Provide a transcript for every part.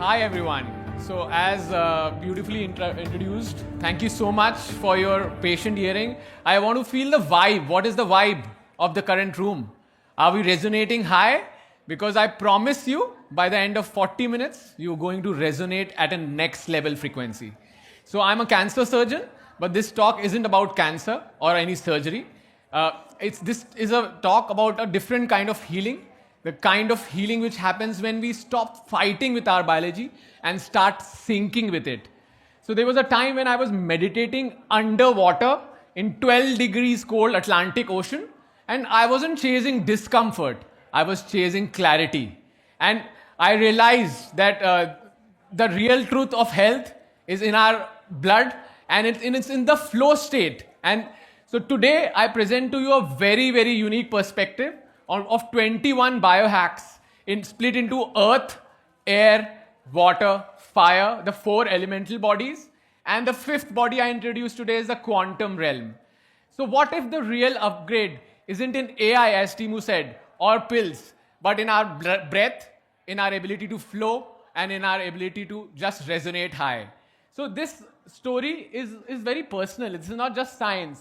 Hi everyone. So as beautifully introduced, thank you so much for your patient hearing. I want to feel the vibe. What is the vibe of the current room? Are we resonating high? Because I promise you, by the end of 40 minutes, you're going to resonate at a next level frequency. So I'm a cancer surgeon, but this talk isn't about cancer or any surgery. This is a talk about a different kind of healing, the kind of healing which happens when we stop fighting with our biology and start syncing with it. So there was a time when I was meditating underwater in 12 degrees cold Atlantic Ocean, and I wasn't chasing discomfort, I was chasing clarity. And I realized that the real truth of health is in our blood, and it's in the flow state. And so today I present to you a very, very unique perspective of 21 biohacks split into earth, air, water, fire, the 4 elemental bodies. And the 5th body I introduced today is the quantum realm. So what if the real upgrade isn't in AI, as Timu said, or pills, but in our breath, in our ability to flow, and in our ability to just resonate high? So this story is very personal. It's not just science.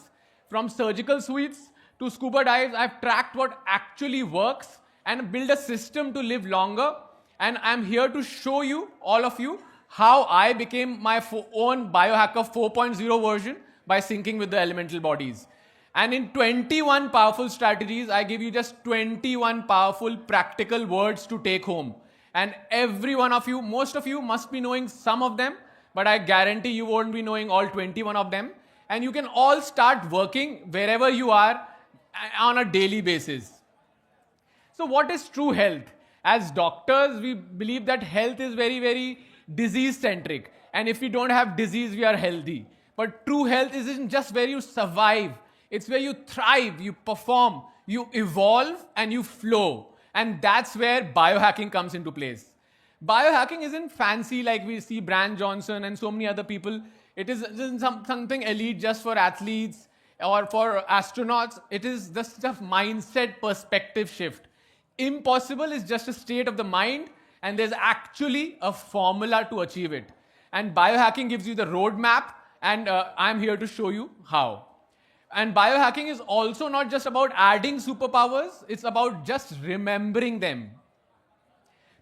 From surgical suites to scuba dives, I've tracked what actually works and build a system to live longer. And I'm here to show you, all of you, how I became my own biohacker 4.0 version by syncing with the elemental bodies. And in 21 powerful strategies, I give you just 21 powerful practical words to take home. And every one of you, most of you must be knowing some of them, but I guarantee you won't be knowing all 21 of them. And you can all start working wherever you are on a daily basis. So what is true health? As doctors, we believe that health is very, very disease-centric. And if we don't have disease, we are healthy. But true health isn't just where you survive. It's where you thrive, you perform, you evolve, and you flow. And that's where biohacking comes into place. Biohacking isn't fancy like we see Brand Johnson and so many other people. It isn't something elite just for athletes or for astronauts. It is just a mindset perspective shift. Impossible is just a state of the mind, and there's actually a formula to achieve it. And biohacking gives you the roadmap, and I'm here to show you how. And biohacking is also not just about adding superpowers, it's about just remembering them.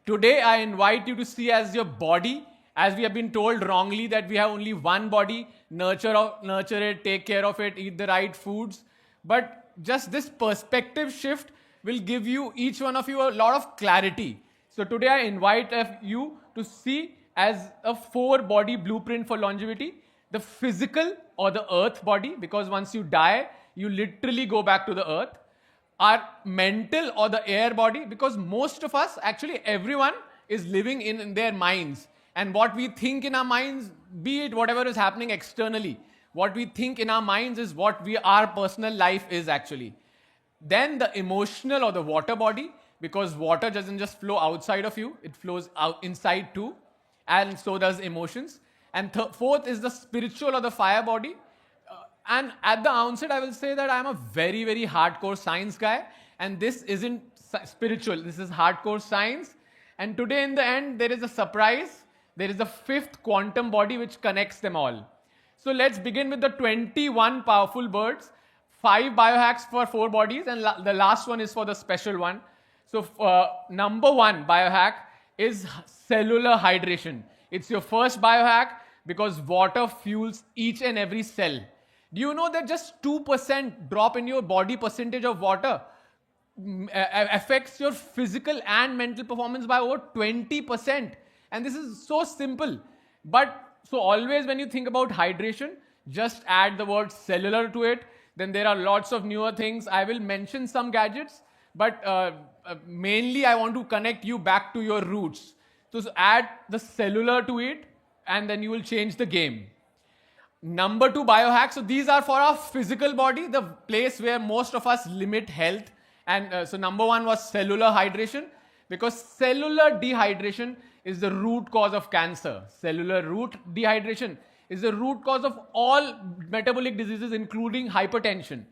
Today, I invite you to see as your body, as we have been told wrongly that we have only one body, nurture it, take care of it, eat the right foods. But just this perspective shift will give you, each one of you, a lot of clarity. So today I invite you to see as a 4-body blueprint for longevity, the physical or the earth body, because once you die, you literally go back to the earth. Our mental or the air body, because most of us, actually everyone, is living in their minds. And what we think in our minds, be it whatever is happening externally, what we think in our minds is what our personal life is actually. Then the emotional or the water body, because water doesn't just flow outside of you, it flows out inside too, and so does emotions. And 4th is the spiritual or the fire body. And at the onset, I will say that I'm a very, very hardcore science guy, and this isn't spiritual, this is hardcore science. And today in the end, there is a surprise. There is a 5th quantum body which connects them all. So let's begin with the 21 powerful birds, 5 biohacks for 4 bodies, and the last one is for the special one. So number 1 biohack is cellular hydration. It's your first biohack because water fuels each and every cell. Do you know that just 2% drop in your body percentage of water affects your physical and mental performance by over 20%? And this is so simple. But so always when you think about hydration, just add the word cellular to it. Then there are lots of newer things. I will mention some gadgets, but mainly I want to connect you back to your roots. So add the cellular to it, and then you will change the game. Number 2 biohacks. So these are for our physical body, the place where most of us limit health. And so number 1 was cellular hydration, because cellular dehydration is the root cause of cancer. Cellular dehydration is the root cause of all metabolic diseases, including hypertension.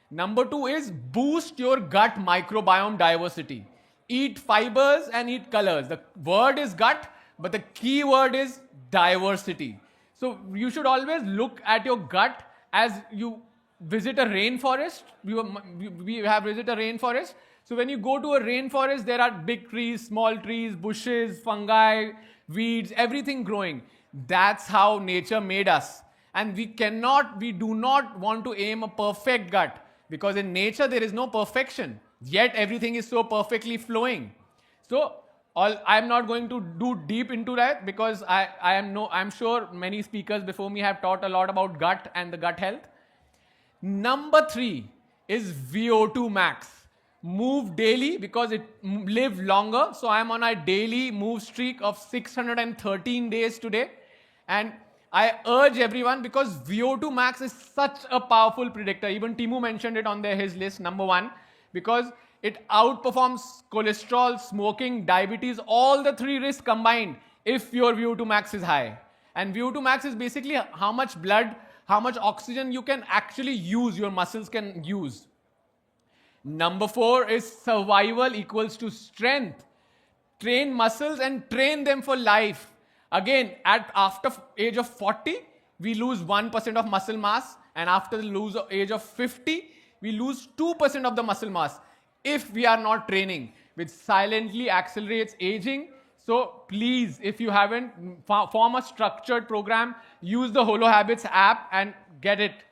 Number 2 is boost your gut microbiome diversity. Eat fibers and eat colors. The word is gut, But the key word is diversity. So you should always look at your gut as you visit a rainforest. We have visited a rainforest. So when you go to a rainforest, there are big trees, small trees, bushes, fungi, weeds, everything growing. That's how nature made us. And we do not want to aim a perfect gut, because in nature there is no perfection. Yet everything is so perfectly flowing. So I'm not going to do deep into that, because I'm sure many speakers before me have taught a lot about gut and the gut health. Number 3 is VO2 max. Move daily, because it live longer. So I'm on a daily move streak of 613 days today. And I urge everyone, because VO2 max is such a powerful predictor. Even Timu mentioned it on his list, number 1, because it outperforms cholesterol, smoking, diabetes, all the 3 risks combined if your VO2 max is high. And VO2 max is basically how much blood, how much oxygen you can actually use, your muscles can use. Number 4 is survival equals to strength. Train muscles and train them for life. Again, after age of 40, we lose 1% of muscle mass, and after the age of 50, we lose 2% of the muscle mass if we are not training, which silently accelerates aging. So please, if you haven't, form a structured program, use the Holo Habits app and get it.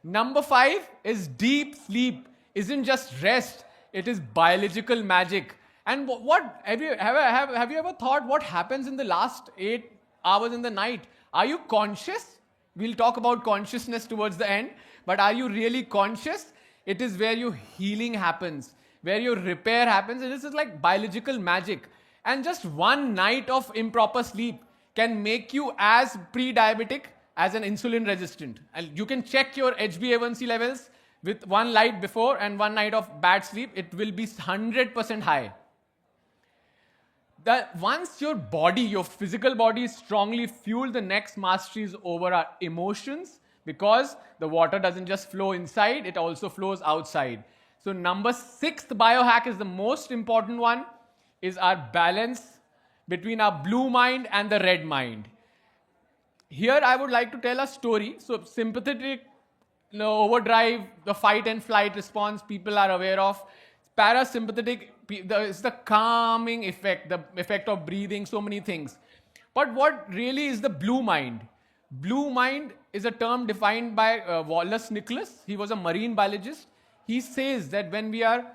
Number 5 is deep sleep. Isn't just rest, it is biological magic. And what have you ever thought what happens in the last 8 hours in the night? Are you conscious? We'll talk about consciousness towards the end, but are you really conscious? It is where your healing happens, where your repair happens. This is like biological magic. And just one night of improper sleep can make you as pre-diabetic as an insulin resistant. And you can check your HbA1c levels with one night before and one night of bad sleep. It will be 100% high. Once your body, your physical body is strongly fueled, the next mastery is over our emotions, because the water doesn't just flow inside, it also flows outside. So number 6th biohack is the most important one, is our balance between our blue mind and the red mind. Here I would like to tell a story. So sympathetic overdrive, the fight and flight response people are aware of. Parasympathetic is the calming effect, the effect of breathing, so many things. But what really is the blue mind? Blue mind is a term defined by Wallace Nicholas. He was a marine biologist. He says that when we are,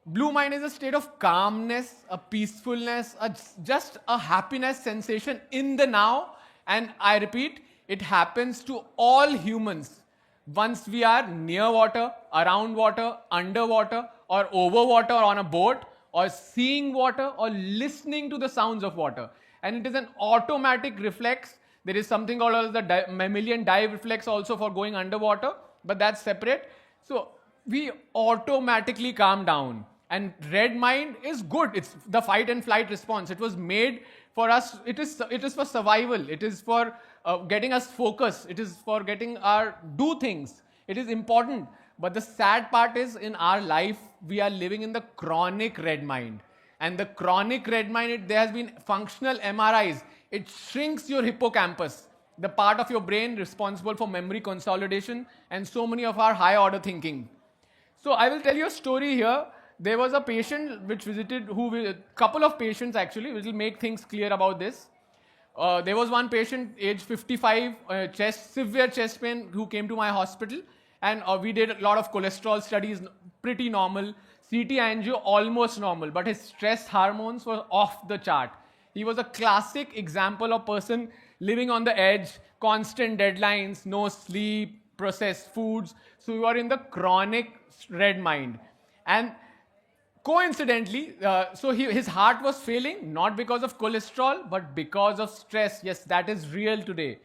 blue mind is a state of calmness, a peacefulness, just a happiness sensation in the now. And I repeat, it happens to all humans once we are near water, around water, underwater, or over water, or on a boat, or seeing water, or listening to the sounds of water. And it is an automatic reflex. There is something called the mammalian dive reflex also for going underwater, but that's separate. So we automatically calm down. And red mind is good. It's the fight and flight response. It was made for us. It is for survival. It is for getting us focused. It is for getting our do things. It is important. But the sad part is, in our life, we are living in the chronic red mind. And the chronic red mind, there has been functional MRIs. It shrinks your hippocampus, the part of your brain responsible for memory consolidation and so many of our high order thinking. So I will tell you a story here. There was a patient which visited, couple of patients actually, which will make things clear about this. There was one patient, age 55, severe chest pain, who came to my hospital. And we did a lot of cholesterol studies, pretty normal. CT angio, almost normal. But his stress hormones were off the chart. He was a classic example of person living on the edge, constant deadlines, no sleep, processed foods. So you are in the chronic red mind. And coincidentally, his heart was failing, not because of cholesterol, but because of stress. Yes, that is real today.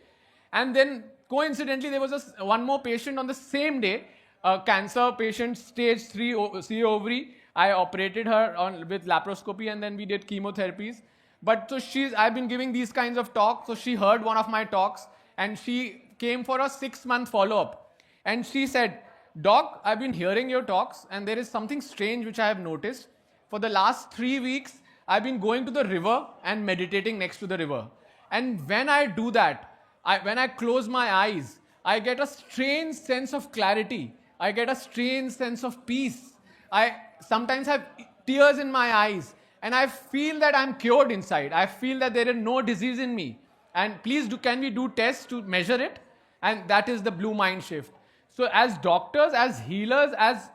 And then coincidentally, there was one more patient on the same day, a cancer patient, stage 3 C ovary. I operated her with laparoscopy, and then we did chemotherapies. But so I've been giving these kinds of talks. So she heard one of my talks, and she came for a 6-month follow-up. And she said, "Doc, I've been hearing your talks, and there is something strange which I have noticed. For the last 3 weeks, I've been going to the river and meditating next to the river. And when I do that, when I close my eyes, I get a strange sense of clarity. I get a strange sense of peace. I sometimes have tears in my eyes, and I feel that I'm cured inside. I feel that there is no disease in me. And please, can we do tests to measure it? And that is the blue mind shift. So as doctors, as healers, as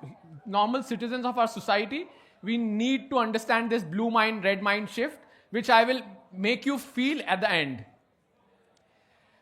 normal citizens of our society, we need to understand this blue mind, red mind shift, which I will make you feel at the end.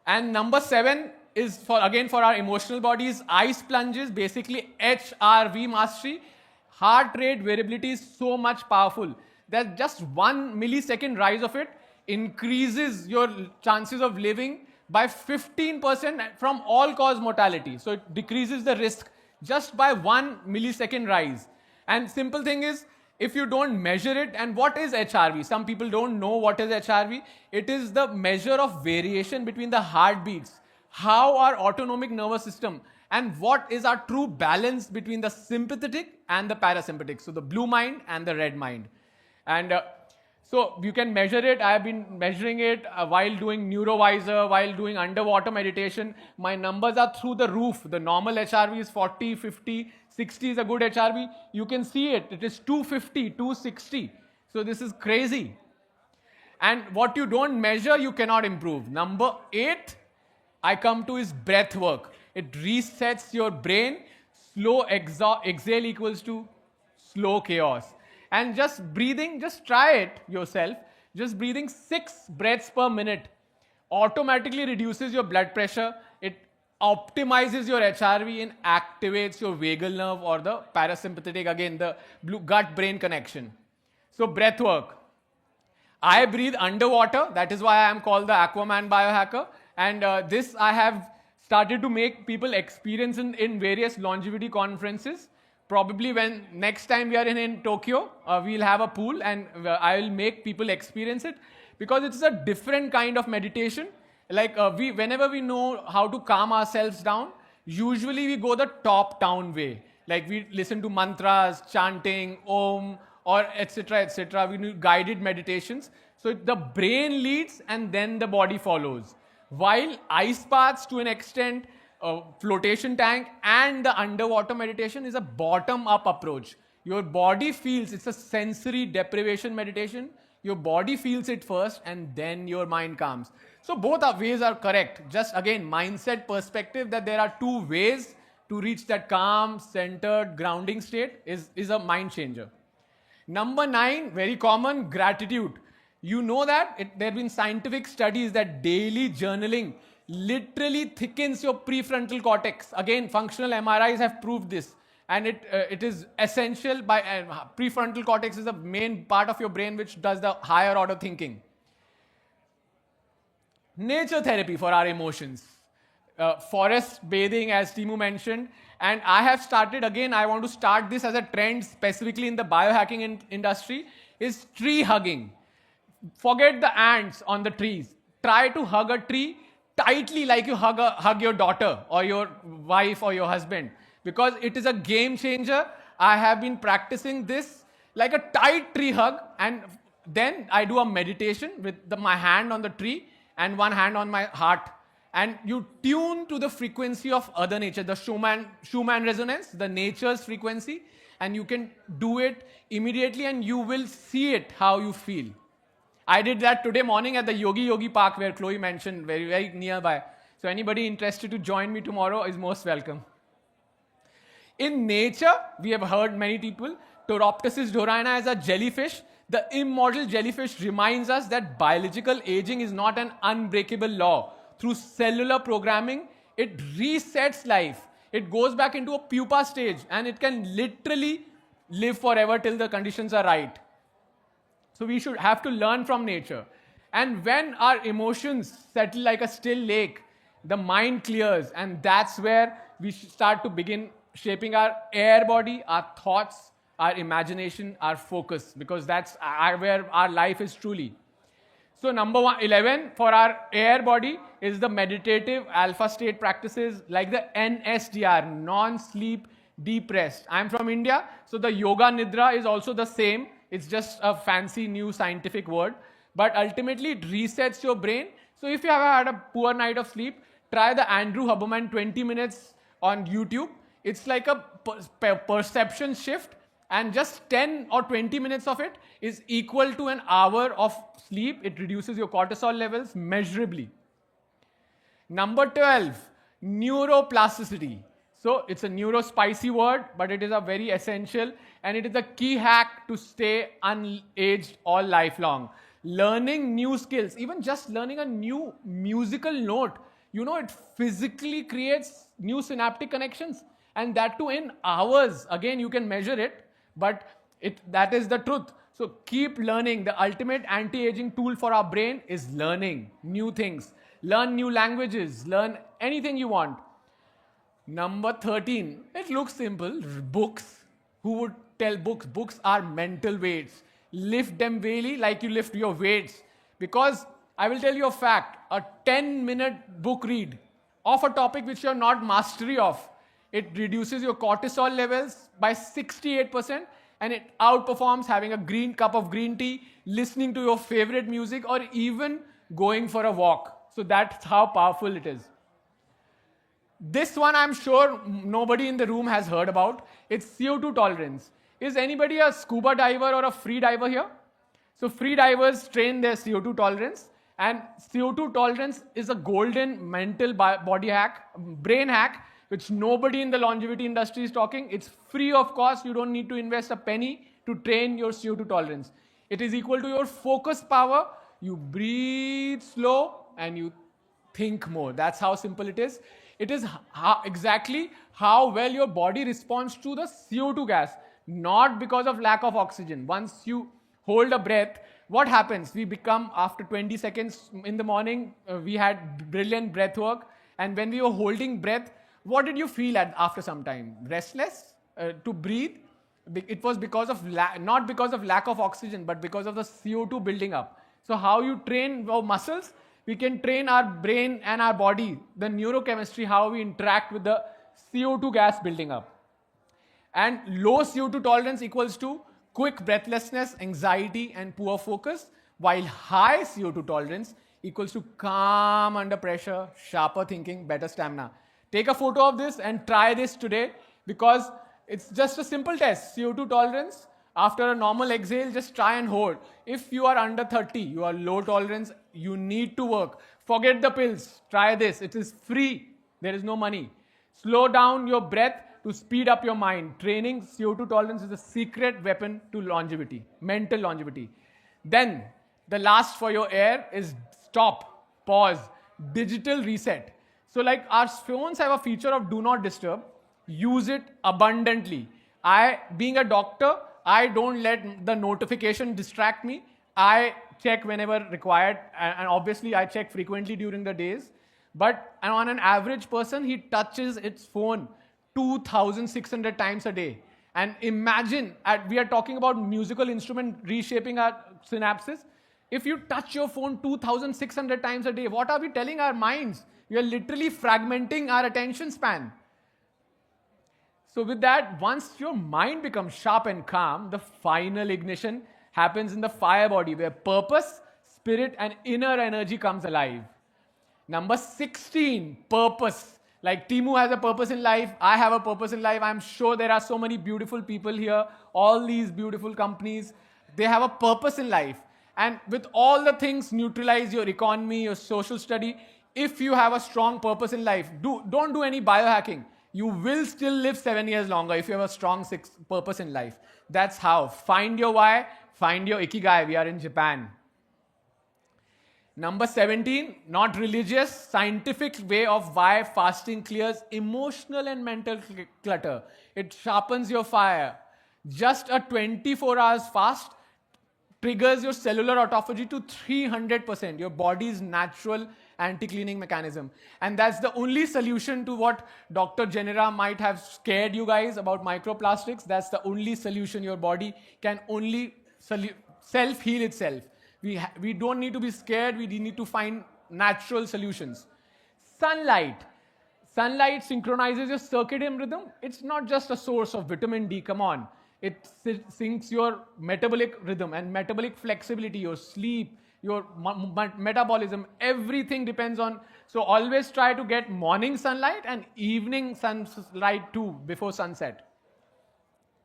And number 7 is for our emotional bodies, ice plunges, basically HRV mastery. Heart rate variability is so much powerful that just 1 millisecond rise of it increases your chances of living by 15% from all cause mortality. So it decreases the risk just by 1 millisecond rise. And simple thing is, if you don't measure it, and what is HRV? Some people don't know what is HRV. It is the measure of variation between the heartbeats, how our autonomic nervous system, and what is our true balance between the sympathetic and the parasympathetic. So the blue mind and the red mind. And so you can measure it. I have been measuring it while doing neurovisor, while doing underwater meditation. My numbers are through the roof. The normal HRV is 40, 50, 60 is a good HRV. You can see it. It is 250, 260. So this is crazy. And what you don't measure, you cannot improve. Number 8, I come to is breath work. It resets your brain. Slow exhale equals to slow chaos. And just breathing, just try it yourself. Just breathing 6 breaths per minute automatically reduces your blood pressure. It optimizes your HRV and activates your vagal nerve or the parasympathetic, again, the gut-brain connection. So breath work. I breathe underwater. That is why I am called the Aquaman biohacker. And this I have started to make people experience in various longevity conferences. Probably when next time we are in Tokyo, we'll have a pool and I will make people experience it, because it's a different kind of meditation. Like whenever we know how to calm ourselves down, usually we go the top-down way. Like we listen to mantras, chanting, om, or etc., etc. We do guided meditations. So the brain leads and then the body follows. While ice baths to an extent, flotation tank and the underwater meditation is a bottom-up approach. Your body feels, it's a sensory deprivation meditation. Your body feels it first and then your mind calms. So both ways are correct. Just again, mindset perspective that there are 2 ways to reach that calm, centered, grounding state is a mind changer. Number 9, very common, gratitude. You know that there have been scientific studies that daily journaling literally thickens your prefrontal cortex. Again, functional MRIs have proved this. And it is essential. Prefrontal cortex is the main part of your brain which does the higher order thinking. Nature therapy for our emotions. Forest bathing, as Timu mentioned. And I have started, again, I want to start this as a trend specifically in the biohacking industry, is tree hugging. Forget the ants on the trees. Try to hug a tree tightly like you hug your daughter or your wife or your husband, because it is a game changer. I have been practicing this like a tight tree hug, and then I do a meditation with my hand on the tree and one hand on my heart, and you tune to the frequency of other nature, the Schumann resonance, the nature's frequency, and you can do it immediately and you will see it how you feel. I did that today morning at the Yogi Park where Chloe mentioned, very, very nearby. So anybody interested to join me tomorrow is most welcome. In nature, we have heard many people, Tauropsis doryina is a jellyfish. The immortal jellyfish reminds us that biological aging is not an unbreakable law. Through cellular programming, it resets life. It goes back into a pupa stage and it can literally live forever till the conditions are right. So we should have to learn from nature. And when our emotions settle like a still lake, the mind clears, and that's where we start to begin shaping our air body, our thoughts, our imagination, our focus, because that's where our life is truly. So number 11 for our air body is the meditative alpha state practices like the NSDR, non-sleep deep rest. I'm from India, so the yoga nidra is also the same. It's just a fancy new scientific word. But ultimately, it resets your brain. So if you have had a poor night of sleep, try the Andrew Huberman 20 minutes on YouTube. It's like a perception shift, and just 10 or 20 minutes of it is equal to an hour of sleep. It reduces your cortisol levels measurably. Number 12, neuroplasticity. So it's a neurospicy word, but it is a very essential, and it is a key hack to stay unaged all lifelong. Learning new skills, even just learning a new musical note, it physically creates new synaptic connections, and that too in hours. Again, you can measure it, but that is the truth. So keep learning. The ultimate anti-aging tool for our brain is learning new things. Learn new languages, learn anything you want. Number 13, it looks simple, books. Who would tell books? Books are mental weights. Lift them daily like you lift your weights. Because I will tell you a fact, a 10-minute book read of a topic which you're not mastery of, it reduces your cortisol levels by 68%, and it outperforms having a green cup of green tea, listening to your favorite music, or even going for a walk. So that's how powerful it is. This one I'm sure nobody in the room has heard about. It's CO2 tolerance. Is anybody a scuba diver or a free diver here? So free divers train their CO2 tolerance, and CO2 tolerance is a golden mental body hack, brain hack, which nobody in the longevity industry is talking. It's free of cost. You don't need to invest a penny to train your CO2 tolerance. It is equal to your focus power. You breathe slow and you think more. That's how simple it is. It is exactly how well your body responds to the CO2 gas, not because of lack of oxygen. Once you hold a breath, what happens? We become, after 20 seconds in the morning, we had brilliant breath work. And when we were holding breath, what did you feel after some time? Restless to breathe? It was because of not because of lack of oxygen, but because of the CO2 building up. So how you train our muscles? We can train our brain and our body, the neurochemistry, how we interact with the CO2 gas building up. And low CO2 tolerance equals to quick breathlessness, anxiety, and poor focus, while high CO2 tolerance equals to calm under pressure, sharper thinking, better stamina. Take a photo of this and try this today, because it's just a simple test. CO2 tolerance, after a normal exhale, just try and hold. If you are under 30, you are low tolerance, you need to work. Forget the pills. Try this. It is free. There is no money. Slow down your breath to speed up your mind. Training CO2 tolerance is a secret weapon to longevity, mental longevity. Then, the last for your air is stop, pause, digital reset. So like our phones have a feature of do not disturb. Use it abundantly. Being a doctor, I don't let the notification distract me. I check whenever required, and obviously I check frequently during the days. But on an average person, he touches its phone 2,600 times a day. And imagine, we are talking about musical instrument reshaping our synapses. If you touch your phone 2,600 times a day, what are we telling our minds? We are literally fragmenting our attention span. So with that, once your mind becomes sharp and calm, the final ignition happens in the fire body, where purpose, spirit, and inner energy comes alive. Number 16, purpose. Like Timu has a purpose in life, I have a purpose in life. I'm sure there are so many beautiful people here, all these beautiful companies, they have a purpose in life. And with all the things, neutralize your economy, your social study, if you have a strong purpose in life, don't do any biohacking. You will still live 7 years longer if you have a strong purpose in life. That's how. Find your why, find your ikigai. We are in Japan. Number 17, not religious, scientific way of why fasting clears emotional and mental clutter. It sharpens your fire. Just a 24 hours fast triggers your cellular autophagy to 300%, your body's natural anti-cleaning mechanism. And that's the only solution to what Dr. Genera might have scared you guys about microplastics. That's the only solution. Your body can only self-heal itself. We don't need to be scared. We need to find natural solutions. Sunlight. Sunlight synchronizes your circadian rhythm. It's not just a source of vitamin D. Come on. It syncs your metabolic rhythm and metabolic flexibility, your sleep, your metabolism, everything depends on. So always try to get morning sunlight and evening sunlight too before sunset.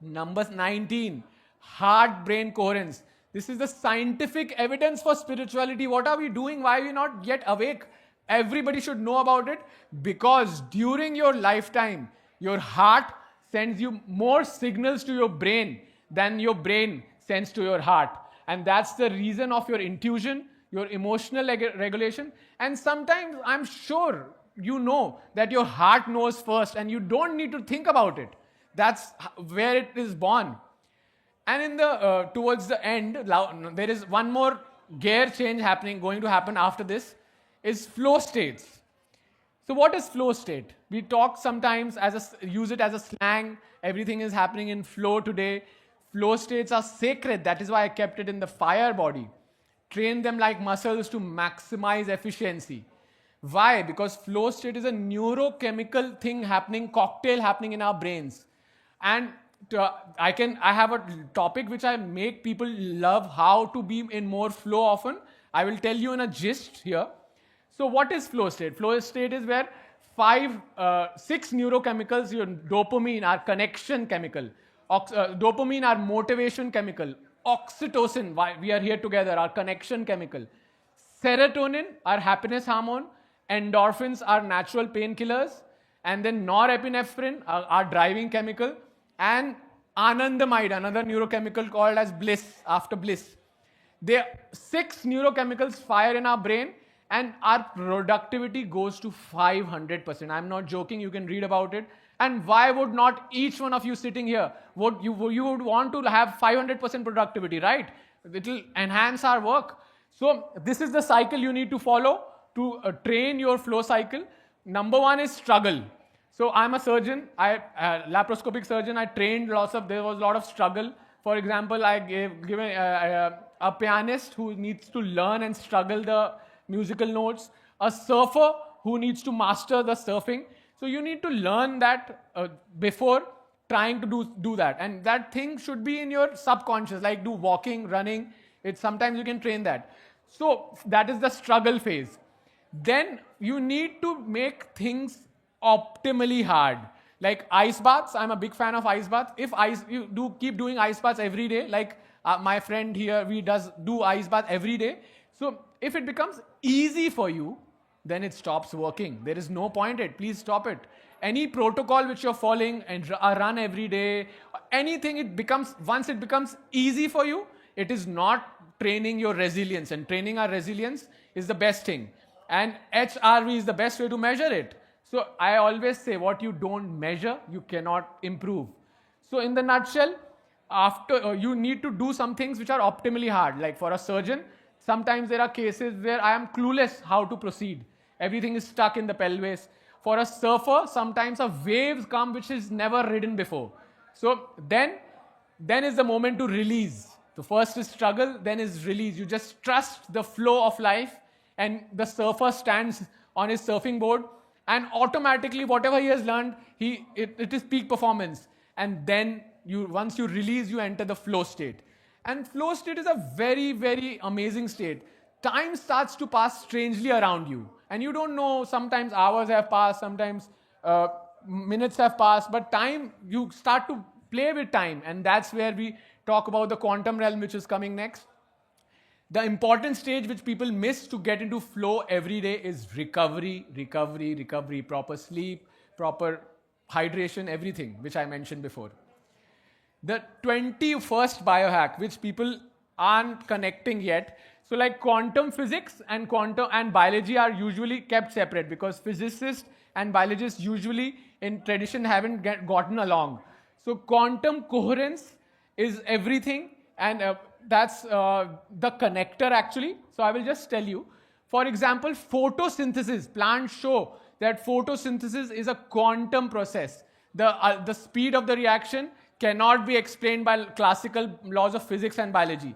Number 19, heart-brain coherence. This is the scientific evidence for spirituality. What are we doing? Why are we not yet awake? Everybody should know about it, because during your lifetime, your heart sends you more signals to your brain than your brain sends to your heart. And that's the reason of your intuition, your emotional regulation. And sometimes I'm sure you know that your heart knows first and you don't need to think about it. That's where it is born. And in the towards the end, there is one more gear change going to happen after this, is flow states. So what is flow state? We talk sometimes use it as a slang. Everything is happening in flow today. Flow states are sacred. That is why I kept it in the fire body. Train them like muscles to maximize efficiency. Why? Because flow state is a neurochemical thing happening, cocktail happening in our brains. And I have a topic which I make people love, how to be in more flow often. I will tell you in a gist here. So what is flow state? Flow state is where 6 neurochemicals, your dopamine, our connection chemical, dopamine, our motivation chemical, oxytocin, why we are here together, our connection chemical, serotonin, our happiness hormone, endorphins, our natural painkillers, and then norepinephrine, our driving chemical, and anandamide, another neurochemical called as bliss, after bliss. There 6 neurochemicals fire in our brain, and our productivity goes to 500%. I'm not joking, you can read about it. And why would not each one of you sitting here, you would want to have 500% productivity, right? It will enhance our work. So this is the cycle you need to follow to train your flow cycle. Number 1 is struggle. So I'm a surgeon, laparoscopic surgeon. I trained there was a lot of struggle. For example, I given a pianist who needs to learn and struggle the musical notes, a surfer who needs to master the surfing. So you need to learn that before trying to do that. And that thing should be in your subconscious, like do walking, running. Sometimes you can train that. So that is the struggle phase. Then you need to make things optimally hard. Like ice baths, I'm a big fan of ice baths. If you keep doing ice baths every day, like my friend here, do ice bath every day. So if it becomes easy for you, then it stops working. There is no point in it. Please stop it. Any protocol which you're following and run every day, anything, once it becomes easy for you, it is not training your resilience. And training our resilience is the best thing. And HRV is the best way to measure it. So I always say, what you don't measure, you cannot improve. So in the nutshell, after you need to do some things which are optimally hard. Like for a surgeon, sometimes there are cases where I am clueless how to proceed. Everything is stuck in the pelvis. For a surfer, sometimes a wave comes which is never ridden before. So then is the moment to release. The first is struggle, then is release. You just trust the flow of life, and the surfer stands on his surfing board, and automatically whatever he has learned, it is peak performance. And then once you release, you enter the flow state. And flow state is a very, very amazing state. Time starts to pass strangely around you. And you don't know, sometimes hours have passed, sometimes minutes have passed, but you start to play with time. And that's where we talk about the quantum realm, which is coming next. The important stage which people miss to get into flow every day is recovery, proper sleep, proper hydration, everything, which I mentioned before. The 21st biohack, which people aren't connecting yet. So like quantum physics and biology are usually kept separate, because physicists and biologists usually in tradition haven't gotten along. So quantum coherence is everything, and that's the connector actually. So I will just tell you. For example, photosynthesis. Plants show that photosynthesis is a quantum process. The speed of the reaction cannot be explained by classical laws of physics and biology.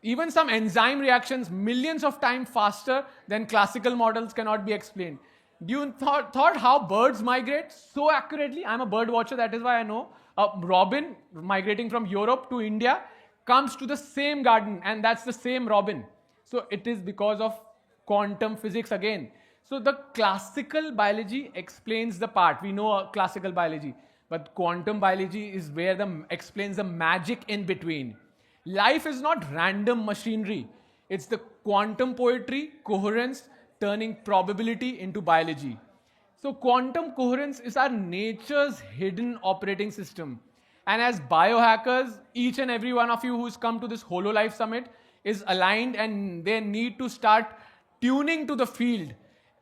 Even some enzyme reactions millions of times faster than classical models cannot be explained. Do you thought how birds migrate so accurately? I'm a bird watcher, that is why I know. A robin migrating from Europe to India comes to the same garden, and that's the same robin. So it is because of quantum physics again. So the classical biology explains the part. We know classical biology, but quantum biology is where explains the magic in between. Life is not random machinery. It's the quantum poetry, coherence, turning probability into biology. So quantum coherence is our nature's hidden operating system. And as biohackers, each and every one of you who's come to this HoloLife Summit is aligned, and they need to start tuning to the field,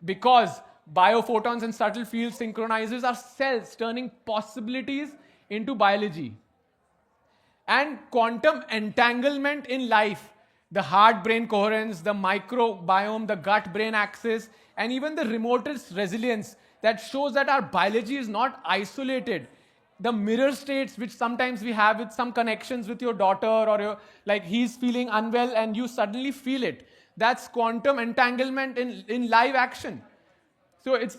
because biophotons and subtle fields synchronizes our cells, turning possibilities into biology. And quantum entanglement in life, the heart-brain coherence, the microbiome, the gut-brain axis, and even the remotest resilience that shows that our biology is not isolated. The mirror states which sometimes we have with some connections with your daughter, or your, like he's feeling unwell and you suddenly feel it. That's quantum entanglement in live action. So it's,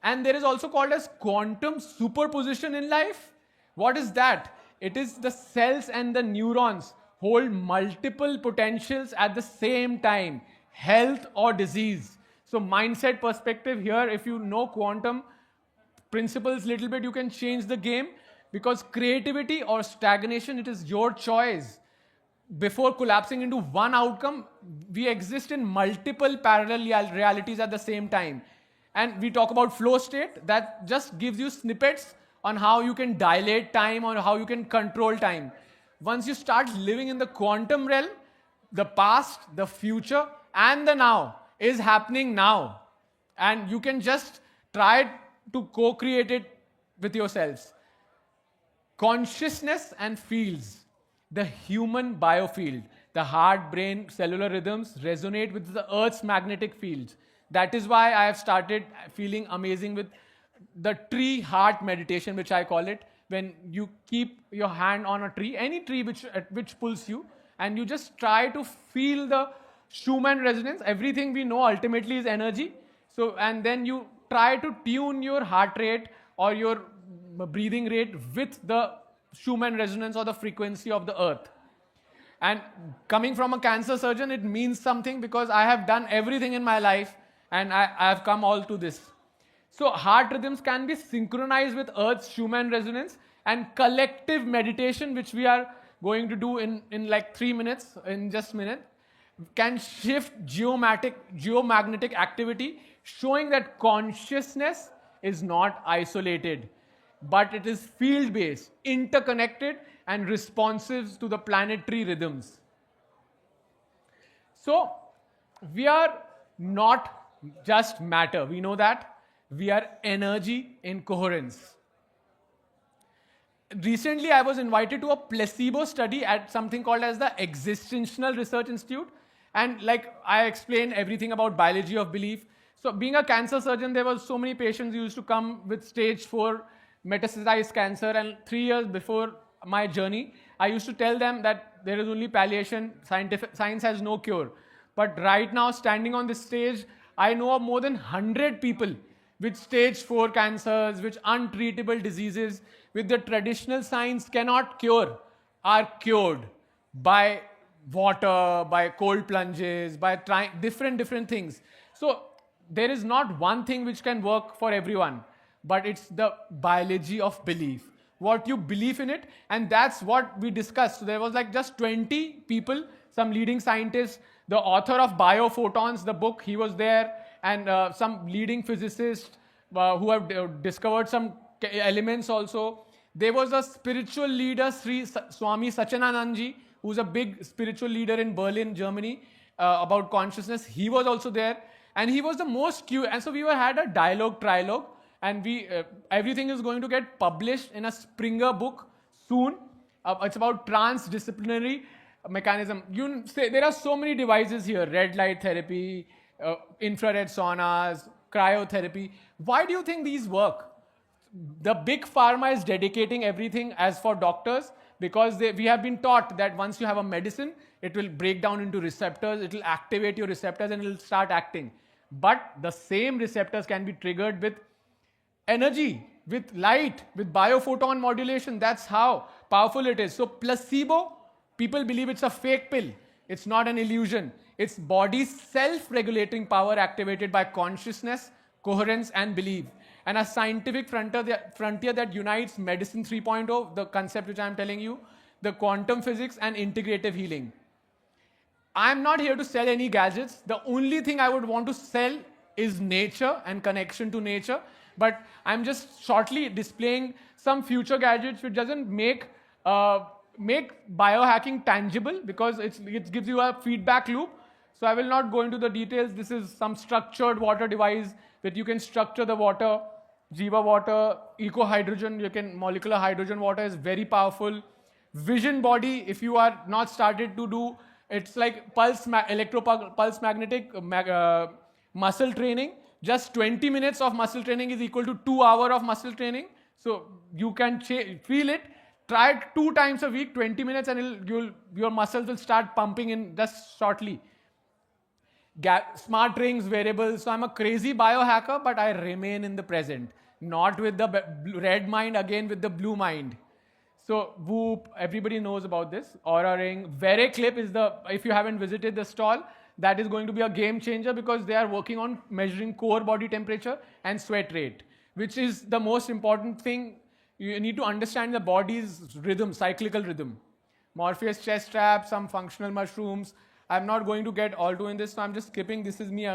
and there is also called as quantum superposition in life. What is that? It is the cells and the neurons hold multiple potentials at the same time, health or disease. So mindset perspective here, if you know quantum principles little bit, you can change the game, because creativity or stagnation, it is your choice. Before collapsing into one outcome, we exist in multiple parallel realities at the same time. And we talk about flow state, that just gives you snippets on how you can dilate time or how you can control time. Once you start living in the quantum realm, the past, the future, and the now is happening now. And you can just try to co-create it with yourselves. Consciousness and fields. The human biofield, the heart, brain, cellular rhythms resonate with the Earth's magnetic fields. That is why I have started feeling amazing with the tree heart meditation, which I call it. When you keep your hand on a tree, any tree which pulls you, and you just try to feel the Schumann resonance. Everything we know ultimately is energy. So, and then you try to tune your heart rate or your breathing rate with the Schumann resonance or the frequency of the earth. And coming from a cancer surgeon, it means something, because I have done everything in my life and I have come all to this. So heart rhythms can be synchronized with Earth's Schumann resonance, and collective meditation, which we are going to do in like 3 minutes, in just a minute, can shift geomagnetic activity, showing that consciousness is not isolated, but it is field-based, interconnected, and responsive to the planetary rhythms. So we are not just matter, we know that. We are energy in coherence. Recently, I was invited to a placebo study at something called as the Existential Research Institute. And like I explained everything about biology of belief. So being a cancer surgeon, there were so many patients who used to come with stage 4 metastasized cancer. And 3 years before my journey, I used to tell them that there is only palliation, science has no cure. But right now, standing on this stage, I know of more than 100 people with stage 4 cancers, with untreatable diseases, with the traditional science cannot cure, are cured by water, by cold plunges, by trying different things. So there is not one thing which can work for everyone, but it's the biology of belief. What you believe in it, and that's what we discussed. So there was like just 20 people, some leading scientists, the author of Biophotons, the book, he was there, and some leading physicists who have discovered some elements also. There was a spiritual leader, Sri Swami Satchidanand, who's a big spiritual leader in Berlin, Germany, about consciousness. He was also there, and he was the most curious. And so we had a dialogue, trilogue, and everything is going to get published in a Springer book soon. It's about transdisciplinary mechanism. You say there are so many devices here: red light therapy, infrared saunas, cryotherapy. Why do you think these work? The big pharma is dedicating everything as for doctors, because we have been taught that once you have a medicine, it will break down into receptors, it will activate your receptors and it will start acting. But the same receptors can be triggered with energy, with light, with biophoton modulation. That's how powerful it is. So placebo, people believe it's a fake pill. It's not an illusion. It's body's self-regulating power activated by consciousness, coherence, and belief. And a scientific frontier that unites medicine 3.0, the concept which I'm telling you, the quantum physics and integrative healing. I'm not here to sell any gadgets. The only thing I would want to sell is nature and connection to nature. But I'm just shortly displaying some future gadgets which doesn't make biohacking tangible, because it gives you a feedback loop. So I will not go into the details. This is some structured water device that you can structure the water. Jiva water, eco hydrogen, molecular hydrogen water is very powerful. Vision body, if you are not started to do, it's like pulse magnetic muscle training. Just 20 minutes of muscle training is equal to 2 hours of muscle training. So you can feel it. Try it 2 times a week, 20 minutes, and your muscles will start pumping in just shortly. Smart rings, wearables. So I'm a crazy biohacker, but I remain in the present. Not with the red mind, again with the blue mind. So Whoop, everybody knows about this. Aura ring. VeriClip is if you haven't visited the stall, that is going to be a game changer, because they are working on measuring core body temperature and sweat rate, which is the most important thing. You need to understand the body's rhythm, cyclical rhythm. Morpheus chest strap, some functional mushrooms. I'm not going to get all in this, so I'm just skipping. This is me.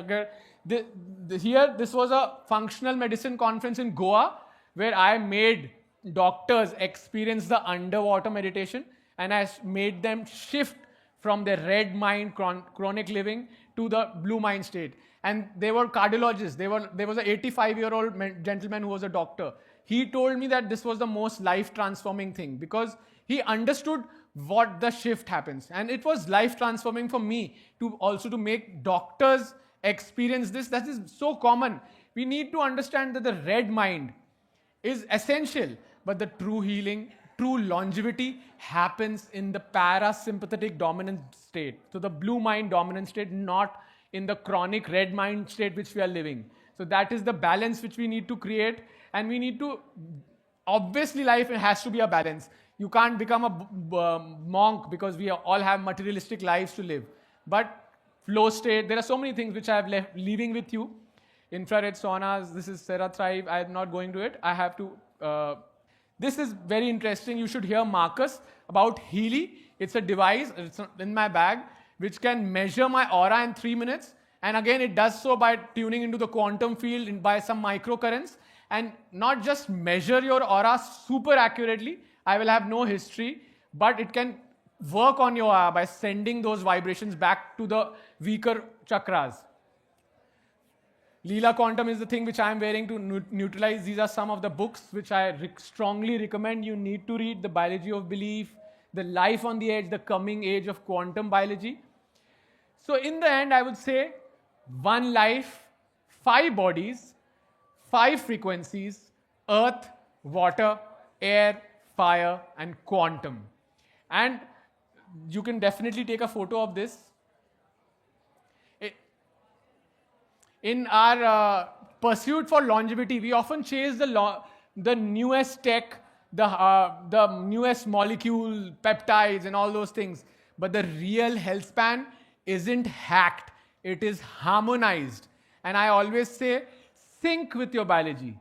This was a functional medicine conference in Goa, where I made doctors experience the underwater meditation, and I made them shift from their red mind, chronic living, to the blue mind state. And they were cardiologists. There was an 85-year-old gentleman who was a doctor. He told me that this was the most life-transforming thing, because he understood what the shift happens. And it was life-transforming for me to make doctors experience this. That is so common. We need to understand that the red mind is essential, but the true healing, true longevity happens in the parasympathetic dominant state. So the blue mind dominant state, not in the chronic red mind state which we are living. So that is the balance which we need to create, and we need to, obviously life has to be a balance. You can't become a monk, because we all have materialistic lives to live. But flow state, there are so many things which I have leaving with you. Infrared saunas, this is Thrive. I am not going to it. I have to, this is very interesting. You should hear Marcus about Healy. It's a device, it's in my bag, which can measure my aura in 3 minutes. And again, it does so by tuning into the quantum field by some microcurrents. And not just measure your aura super accurately. I will have no history, but it can work on your aura by sending those vibrations back to the weaker chakras. Leela Quantum is the thing which I am wearing to neutralize. These are some of the books which I strongly recommend you need to read. The Biology of Belief, The Life on the Edge, The Coming Age of Quantum Biology. So in the end, I would say 1 life, 5 bodies, 5 frequencies: earth, water, air, fire, and quantum. And you can definitely take a photo of this. In our pursuit for longevity, we often chase the newest tech, the newest molecule, peptides, and all those things. But the real health span isn't hacked. It is harmonized. And I always say, sync with your biology,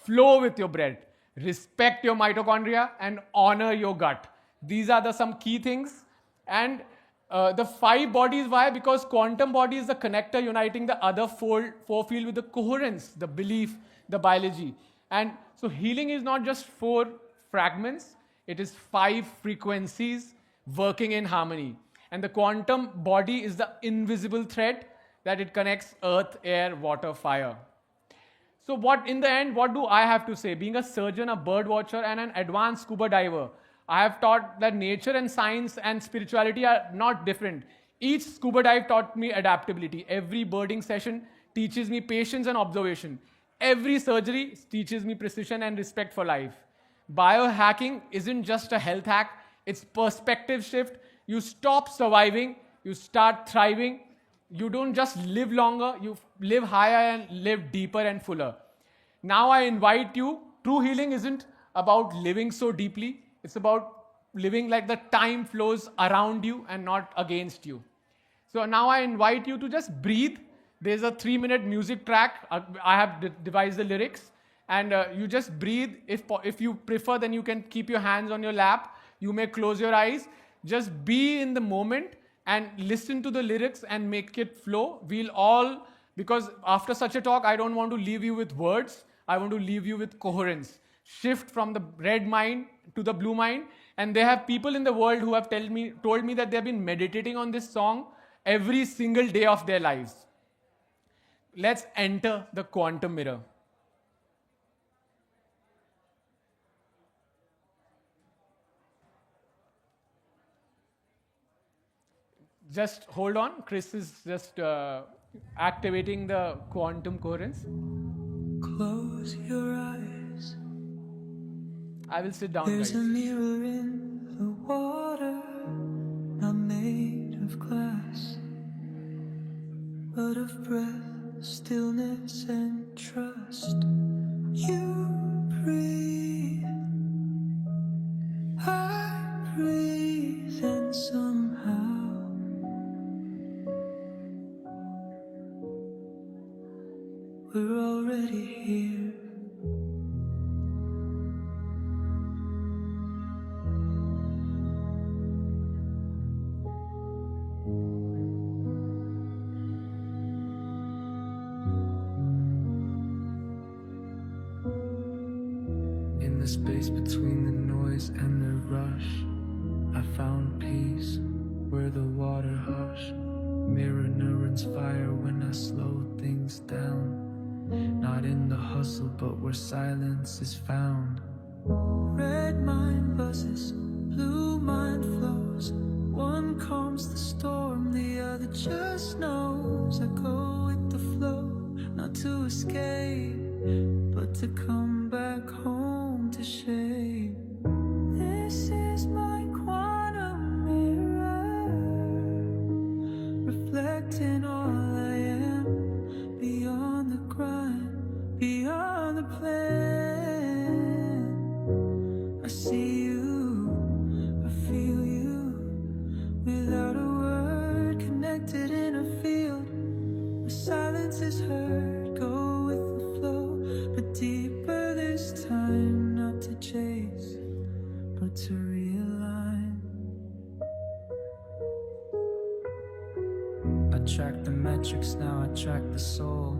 flow with your breath, respect your mitochondria, and honor your gut. These are some key things. And the 5 bodies, why? Because quantum body is the connector uniting the other 4 field with the coherence, the belief, the biology. And so healing is not just 4 fragments, it is 5 frequencies working in harmony. And the quantum body is the invisible thread that it connects earth, air, water, fire. So in the end, what do I have to say? Being a surgeon, a bird watcher, and an advanced scuba diver, I have taught that nature and science and spirituality are not different. Each scuba dive taught me adaptability. Every birding session teaches me patience and observation. Every surgery teaches me precision and respect for life. Biohacking isn't just a health hack, it's perspective shift. You stop surviving, you start thriving. You don't just live longer, you live higher and live deeper and fuller. Now I invite you true healing isn't about living so deeply. It's about living like the time flows around you and not against you. So now I invite you to just breathe. There's a 3-minute music track. I have devised the lyrics. And you just breathe. If you prefer, then you can keep your hands on your lap. You may close your eyes. Just be in the moment and listen to the lyrics and make it flow. We'll all, because after such a talk, I don't want to leave you with words. I want to leave you with coherence. Shift from the red mind to the blue mind. And there have people in the world who have told me that they've been meditating on this song every single day of their lives. Let's enter the quantum mirror. Just hold on. Chris is just activating the quantum coherence. Close your eyes. I will sit down. There's guys. a mirror in the water, not made of glass, but of breath, stillness, and trust. You breathe, I breathe, and somehow we're already here. In the space between the noise and the rush, I found peace where the water hushed. Mirror neurons fire when I slow things down. Not in the hustle, but where silence is found. Red mind buzzes, blue mind flows. One calms the storm, the other just knows. I go with the flow, not to escape, but to come back home to shape. This is my quantum mirror, reflecting all I am, beyond the grind, beyond the plan. I see you, I feel you, without a word, connected in a field where silence is heard. Go with the flow, but deeper this time, not to chase, but to realign. I track the metrics, now I track the soul.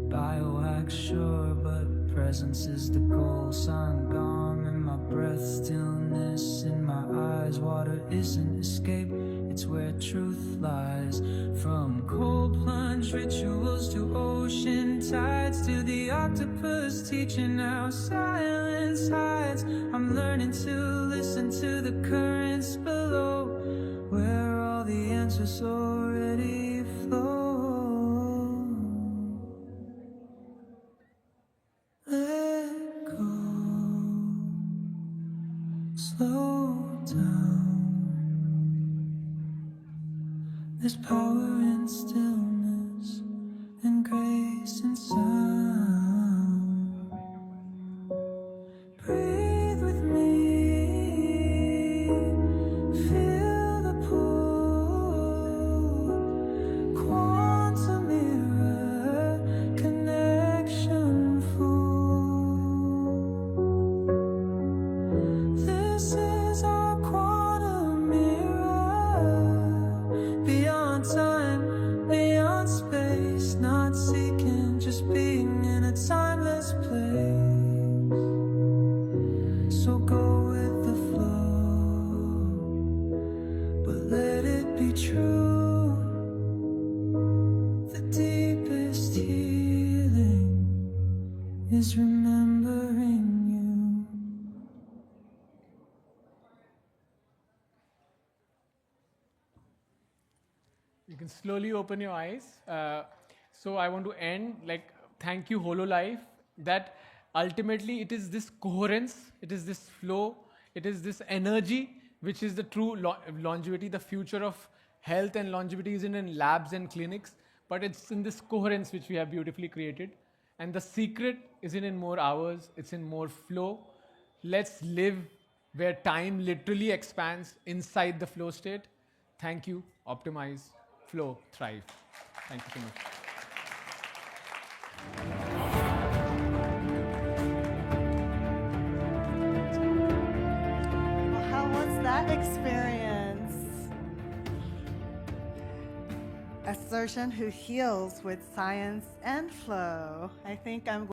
Biohacks, sure, but presence is the goal. Sangam in my breath, stillness in my eyes. Water isn't escape, it's where truth lies. From cold plunge rituals to ocean tides, to the octopus teaching how silence hides. I'm learning to listen to the currents below, where all the answers already flow. Let go, slow down. There's power in stillness and grace in sound. Breathe with me, feel the pull. Quantum mirror, connection full. This is our quantum mirror, beyond time, beyond space, not seeking, just being in a timeless place. So go with the flow, but let it be true. The deepest healing is remembering you. You can slowly open your eyes. So I want to end like, thank you, HOLOLIFE, that ultimately it is this coherence, it is this flow, it is this energy, which is the true longevity. The future of health and longevity isn't in labs and clinics, but it's in this coherence which we have beautifully created. And the secret isn't in more hours, it's in more flow. Let's live where time literally expands inside the flow state. Thank you. Optimize, flow, thrive. Thank you so much. Well, how was that experience? A surgeon who heals with science and flow. I think I'm